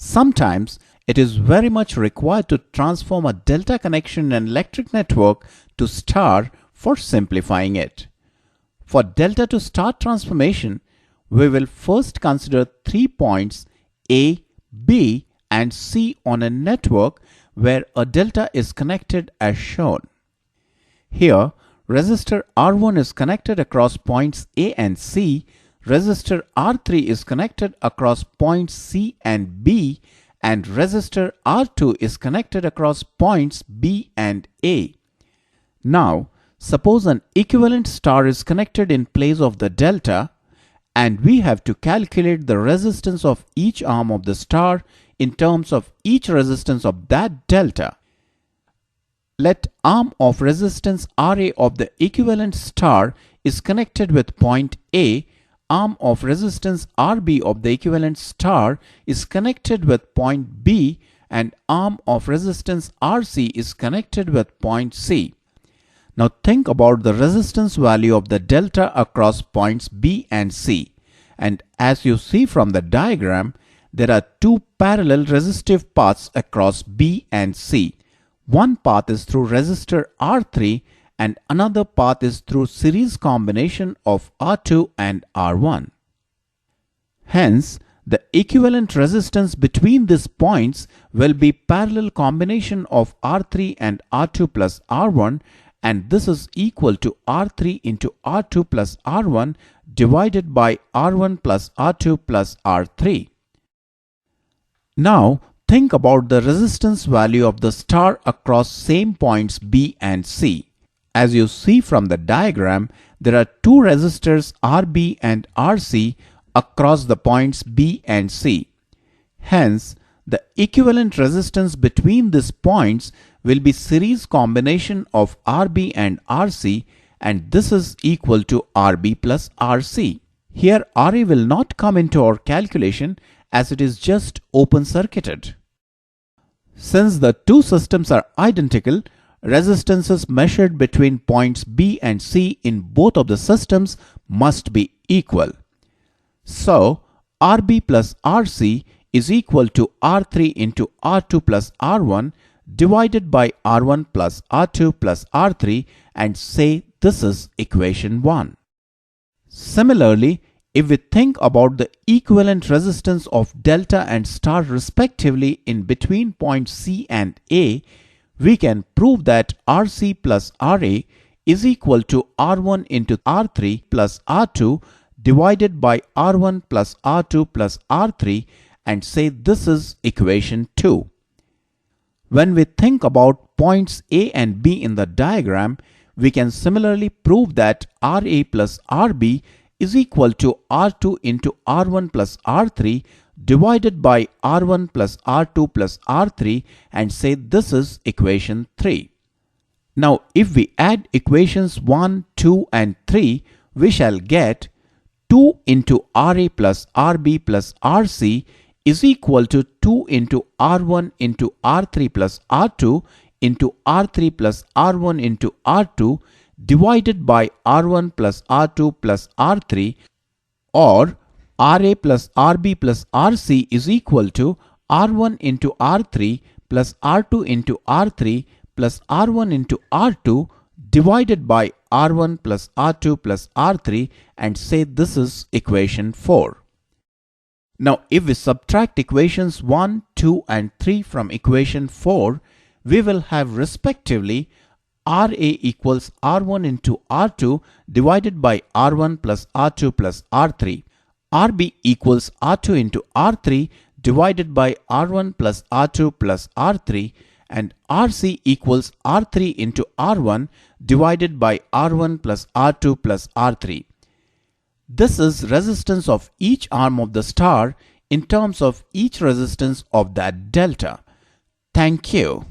Sometimes it is very much required to transform a delta connection in an electric network to star for simplifying it. For delta to star transformation, we will first consider 3 points A, B and C on a network where a delta is connected as shown. Here, resistor R1 is connected across points A and C, resistor R3 is connected across points C and B, and resistor R2 is connected across points B and A. Now, suppose an equivalent star is connected in place of the delta, and we have to calculate the resistance of each arm of the star in terms of each resistance of that delta. Let arm of resistance Ra of the equivalent star is connected with point A, arm of resistance Rb of the equivalent star is connected with point B, and arm of resistance Rc is connected with point C. Now think about the resistance value of the delta across points B and C. And as you see from the diagram, there are two parallel resistive paths across B and C. One path is through resistor R3 and another path is through series combination of R2 and R1. Hence, the equivalent resistance between these points will be parallel combination of R3 and R2 plus R1, and this is equal to R3 into R2 plus R1 divided by R1 plus R2 plus R3. Now, think about the resistance value of the star across same points B and C. As you see from the diagram, there are two resistors RB and RC across the points B and C. Hence, the equivalent resistance between these points will be series combination of RB and RC, and this is equal to RB plus RC. Here RA will not come into our calculation as it is just open circuited. Since the two systems are identical, resistances measured between points B and C in both of the systems must be equal. So, RB plus RC is equal to R3 into R2 plus R1 divided by R1 plus R2 plus R3, and say this is equation 1. Similarly, if we think about the equivalent resistance of delta and star respectively in between points C and A, we can prove that RC plus RA is equal to R1 into R3 plus R2 divided by R1 plus R2 plus R3, and say this is equation 2. When we think about points A and B in the diagram, we can similarly prove that RA plus RB is equal to R2 into R1 plus R3 divided by R1 plus R2 plus R3, and say this is equation 3. Now if we add equations 1, 2 and 3, we shall get 2 into RA plus RB plus RC is equal to 2 into R1 into R3 plus R2 into R3 plus R1 into R2 divided by R1 plus R2 plus R3, or RA plus RB plus RC is equal to R1 into R3 plus R2 into R3 plus R1 into R2 divided by R1 plus R2 plus R3, and say this is equation 4. Now if we subtract equations 1, 2 and 3 from equation 4, we will have respectively RA equals R1 into R2 divided by R1 plus R2 plus R3, RB equals R2 into R3 divided by R1 plus R2 plus R3, and RC equals R3 into R1 divided by R1 plus R2 plus R3. This is resistance of each arm of the star in terms of each resistance of that delta. Thank you.